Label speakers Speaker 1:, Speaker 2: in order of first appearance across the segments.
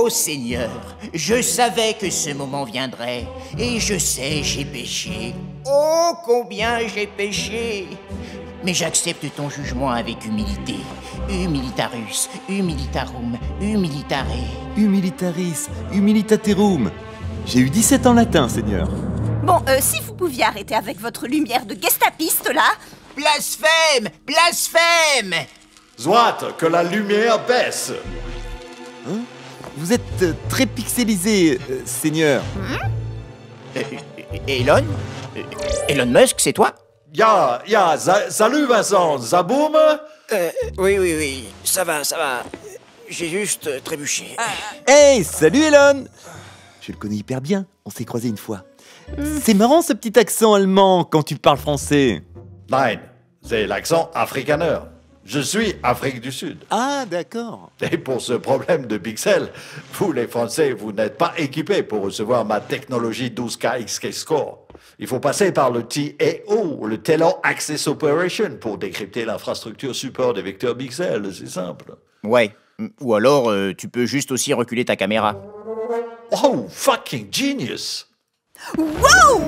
Speaker 1: Ô Seigneur, je savais que ce moment viendrait, et je sais, j'ai péché. Oh, combien j'ai péché! Mais j'accepte ton jugement avec humilité. Humilitarus, humilitarum, humilitare.
Speaker 2: Humilitaris, humilitaterum. J'ai eu 17 en latin, Seigneur.
Speaker 3: Bon, si vous pouviez arrêter avec votre lumière de gestapiste, là.
Speaker 1: Blasphème! Blasphème!
Speaker 4: Soit que la lumière baisse.
Speaker 2: Hein? Vous êtes très pixelisé, Seigneur.
Speaker 1: Elon? Elon Musk, c'est toi?
Speaker 4: Salut Vincent, ça boum?
Speaker 1: Oui, ça va. J'ai juste trébuché.
Speaker 2: Hey, salut Elon! Je le connais hyper bien, on s'est croisés une fois. C'est marrant ce petit accent allemand quand tu parles français.
Speaker 4: Nein, c'est l'accent afrikaner. Je suis Afrique du Sud.
Speaker 2: Ah, d'accord.
Speaker 4: Et pour ce problème de pixels, vous les Français, vous n'êtes pas équipés pour recevoir ma technologie 12K XK Score. Il faut passer par le TAO, le Tailor Access Operation, pour décrypter l'infrastructure support des vecteurs pixels, c'est simple.
Speaker 1: Ouais, ou alors tu peux juste aussi reculer ta caméra.
Speaker 4: Oh, fucking genius!
Speaker 3: Wow!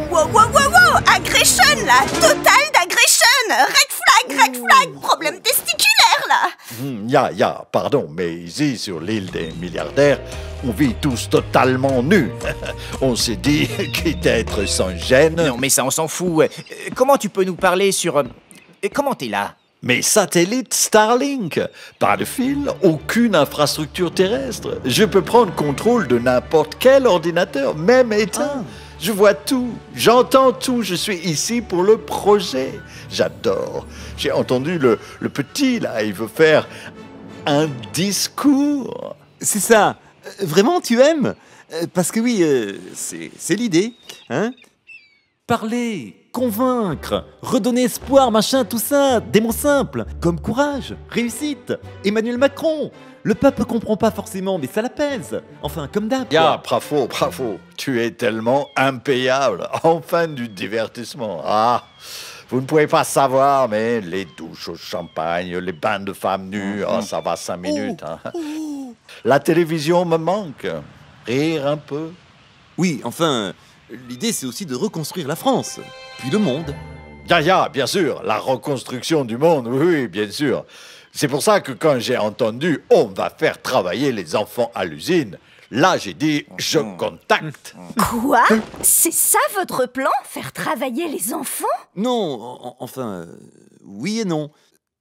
Speaker 3: Aggression, là! Total d'agression! Red flag! Problème testiculaire, là!
Speaker 4: Pardon, mais ici, sur l'île des milliardaires, on vit tous totalement nus. On s'est dit, quitte à être sans gêne...
Speaker 1: Non, mais ça, on s'en fout. Comment tu peux nous parler sur... Comment t'es là?
Speaker 4: Mes satellites Starlink, pas de fil, aucune infrastructure terrestre. Je peux prendre contrôle de n'importe quel ordinateur, même éteint. Je vois tout, j'entends tout, je suis ici pour le projet. J'adore. J'ai entendu le petit, là, il veut faire un discours.
Speaker 2: C'est ça. Vraiment, tu aimes? Parce que oui, c'est l'idée, hein? Parler, convaincre, redonner espoir, machin, tout ça, des mots simples, comme courage, réussite, Emmanuel Macron. Le peuple comprend pas forcément, mais ça l'apaise. Enfin, comme d'hab.
Speaker 4: Bravo. Tu es tellement impayable. Enfin du divertissement. Ah, vous ne pouvez pas savoir, mais les douches au champagne, les bains de femmes nues, ça va 5 minutes. Hein. La télévision me manque. Rire un peu.
Speaker 2: Oui, enfin, l'idée c'est aussi de reconstruire la France, puis le monde.
Speaker 4: Bien sûr, la reconstruction du monde, oui, bien sûr. C'est pour ça que quand j'ai entendu « on va faire travailler les enfants à l'usine », là j'ai dit « je contacte ».
Speaker 3: Quoi? C'est ça votre plan? Faire travailler les enfants?
Speaker 2: Non, enfin, oui et non.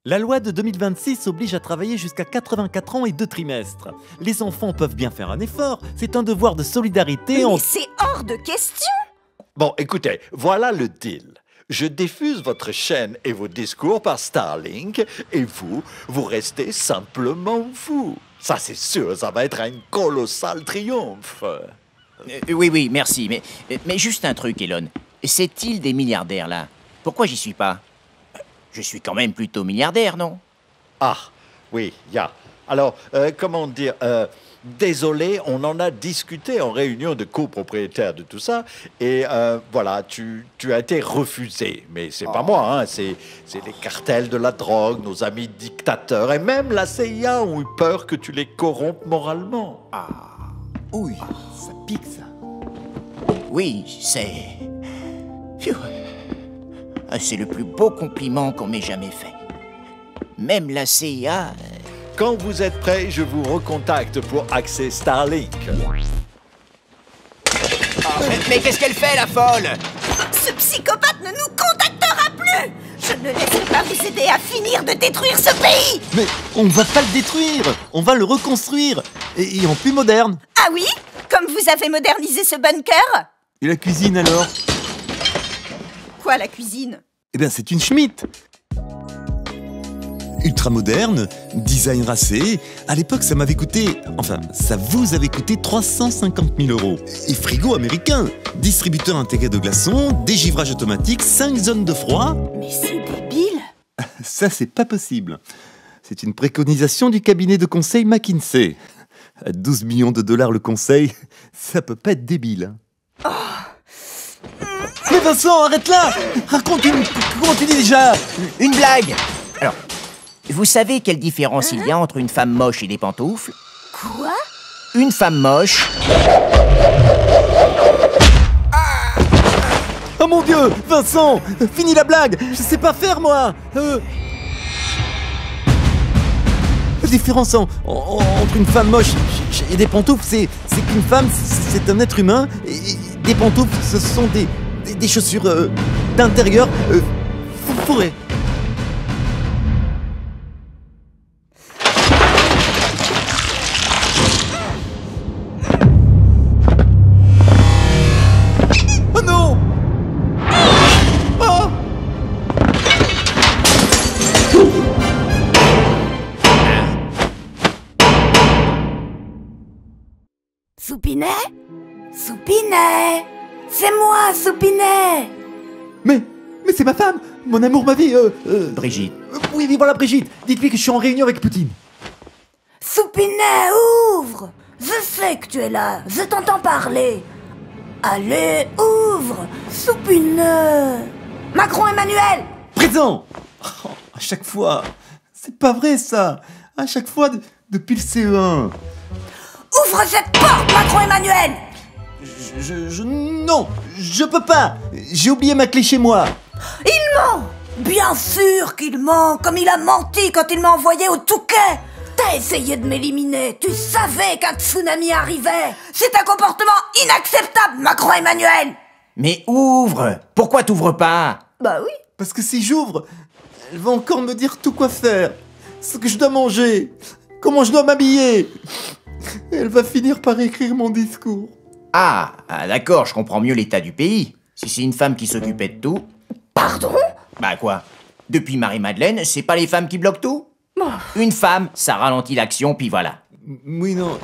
Speaker 2: La loi de 2026 oblige à travailler jusqu'à 84 ans et 2 trimestres. Les enfants peuvent bien faire un effort, c'est un devoir de solidarité.
Speaker 3: Mais c'est hors de question!
Speaker 4: Bon, écoutez, voilà le deal. Je diffuse votre chaîne et vos discours par Starlink et vous restez simplement vous. Ça, c'est sûr, ça va être un colossal triomphe.
Speaker 1: Oui, merci, mais juste un truc, Elon. Cette île des milliardaires, là, pourquoi j'y suis pas? Je suis quand même plutôt milliardaire, non?
Speaker 4: Ah, oui, Alors, comment dire... Désolé, on en a discuté en réunion de copropriétaires de tout ça, et voilà, tu as été refusé. Mais c'est pas moi, hein, c'est les cartels de la drogue, nos amis dictateurs, et même la CIA ont eu peur que tu les corrompes moralement.
Speaker 2: Oui, ça pique ça.
Speaker 1: Oui, c'est... Phew. C'est le plus beau compliment qu'on m'ait jamais fait. Même la CIA...
Speaker 4: Quand vous êtes prêts, je vous recontacte pour accès Starlink.
Speaker 1: Mais qu'est-ce qu'elle fait, la folle?
Speaker 3: Ce psychopathe ne nous contactera plus! Je ne laisserai pas vous aider à finir de détruire ce pays!
Speaker 2: Mais on va pas le détruire, on va le reconstruire, et en plus moderne.
Speaker 3: Ah oui? Comme vous avez modernisé ce bunker?
Speaker 2: Et la cuisine alors?
Speaker 3: Quoi, la cuisine?
Speaker 2: Eh bien, c'est une Schmitt. Ultra moderne, design racé. À l'époque, ça m'avait coûté... Enfin, ça vous avait coûté 350 000 €. Et frigo américain, distributeur intégré de glaçons, dégivrage automatique, 5 zones de froid.
Speaker 3: Mais c'est débile!
Speaker 2: Ça, c'est pas possible. C'est une préconisation du cabinet de conseil McKinsey. À 12 millions de dollars le conseil, ça peut pas être débile. Mais Vincent, arrête là! Raconte comment tu dis déjà?
Speaker 1: Une blague! Alors, vous savez quelle différence il y a entre une femme moche et des pantoufles?
Speaker 3: Quoi?
Speaker 1: une femme moche.
Speaker 2: Oh mon Dieu, Vincent, fini la blague. Je sais pas faire moi. La différence entre une femme moche et des pantoufles, c'est qu'une femme, c'est un être humain, et des pantoufles, ce sont des chaussures d'intérieur fourrées. Oh non! Oh!
Speaker 3: Soupinet? Soupinet! C'est moi, Soupinet!
Speaker 2: Mais c'est ma femme, mon amour, ma vie,
Speaker 1: Brigitte.
Speaker 2: Oui, voilà Brigitte, dites-lui que je suis en réunion avec Poutine.
Speaker 3: Soupinet, ouvre! Je sais que tu es là, je t'entends parler. Allez, ouvre! Soupinet! Macron Emmanuel!
Speaker 2: Présent. Oh, à chaque fois, c'est pas vrai ça. À chaque fois, depuis le CE1.
Speaker 3: Ouvre cette porte, Macron Emmanuel!
Speaker 2: Non, je peux pas. J'ai oublié ma clé chez moi.
Speaker 3: Il ment! Bien sûr qu'il ment, comme il a menti quand il m'a envoyé au Touquet! T'as essayé de m'éliminer, tu savais qu'un tsunami arrivait! C'est un comportement inacceptable, Macron Emmanuel!
Speaker 1: Mais ouvre! Pourquoi t'ouvres pas?
Speaker 3: Bah oui.
Speaker 2: Parce que si j'ouvre, elle va encore me dire tout quoi faire, ce que je dois manger, comment je dois m'habiller. Elle va finir par écrire mon discours.
Speaker 1: Ah, d'accord, je comprends mieux l'état du pays. Si c'est une femme qui s'occupait de tout...
Speaker 3: Pardon?
Speaker 1: Bah quoi? Depuis Marie-Madeleine, c'est pas les femmes qui bloquent tout? Une femme, ça ralentit l'action, puis voilà.
Speaker 2: Oui, non,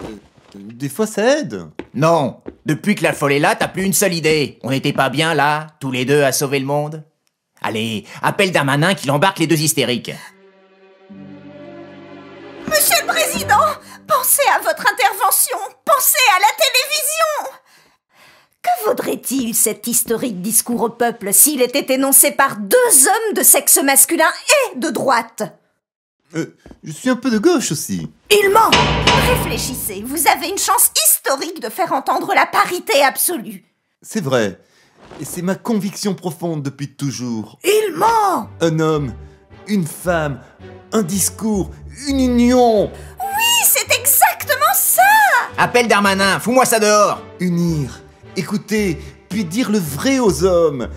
Speaker 2: des fois ça aide.
Speaker 1: Non, depuis que la folle est là, t'as plus une seule idée. On n'était pas bien là, tous les deux à sauver le monde? Allez, appelle Darmanin qu'il embarque les deux hystériques.
Speaker 3: Monsieur le Président, pensez à votre intervention, pensez à la télévision. Que vaudrait-il cet historique discours au peuple s'il était énoncé par deux hommes de sexe masculin et de droite?
Speaker 2: Je suis un peu de gauche aussi.
Speaker 3: Il ment! Réfléchissez, vous avez une chance historique de faire entendre la parité absolue.
Speaker 2: C'est vrai. Et c'est ma conviction profonde depuis toujours.
Speaker 3: Il ment!
Speaker 2: Un homme, une femme, un discours, une union.
Speaker 3: Oui, c'est exactement ça!
Speaker 1: Appelle Darmanin, fous-moi ça dehors!
Speaker 2: Unir, écouter, puis dire le vrai aux hommes,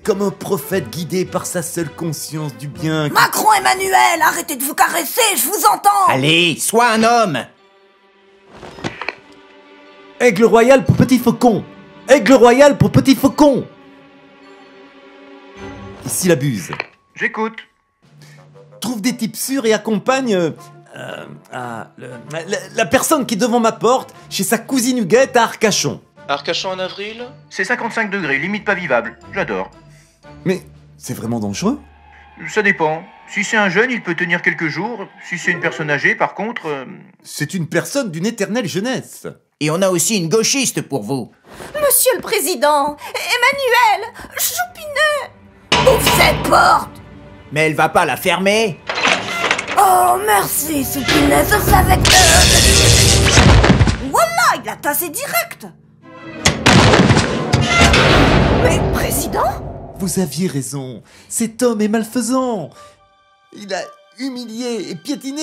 Speaker 2: comme un prophète guidé par sa seule conscience du bien.
Speaker 3: Macron Emmanuel, arrêtez de vous caresser, je vous entends!
Speaker 1: Allez, sois un homme!
Speaker 2: Aigle royal pour petit faucon. Aigle royal pour petit faucon. Ici la buse.
Speaker 5: J'écoute.
Speaker 2: Trouve des types sûrs et accompagne la personne qui est devant ma porte chez sa cousine Huguette à Arcachon.
Speaker 6: Arcachon en avril?
Speaker 5: C'est 55 degrés, limite pas vivable. J'adore.
Speaker 2: Mais c'est vraiment dangereux.
Speaker 5: Ça dépend. Si c'est un jeune, il peut tenir quelques jours. Si c'est une personne âgée, par contre...
Speaker 2: C'est une personne d'une éternelle jeunesse.
Speaker 1: Et on a aussi une gauchiste pour vous.
Speaker 3: Monsieur le Président, Emmanuel, Choupinet, ouvre cette porte!
Speaker 1: Mais elle va pas la fermer?
Speaker 3: Oh, merci, Soupinet, je savais que... Voilà, il a tassé direct! Mais, Président?
Speaker 2: Vous aviez raison. Cet homme est malfaisant. Il a humilié et piétiné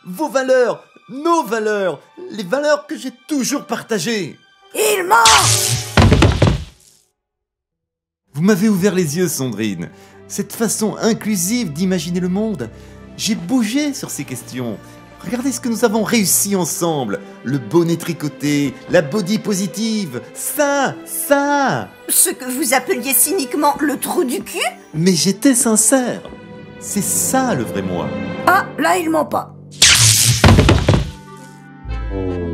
Speaker 2: vos valeurs, nos valeurs, les valeurs que j'ai toujours partagées.
Speaker 3: Il ment!
Speaker 2: Vous m'avez ouvert les yeux, Sandrine. Cette façon inclusive d'imaginer le monde, j'ai bougé sur ces questions. Regardez ce que nous avons réussi ensemble. Le bonnet tricoté, la body positive, ça.
Speaker 3: Ce que vous appeliez cyniquement le trou du cul?
Speaker 2: Mais j'étais sincère. C'est ça le vrai moi.
Speaker 3: Ah, là il ment pas.
Speaker 2: Oh.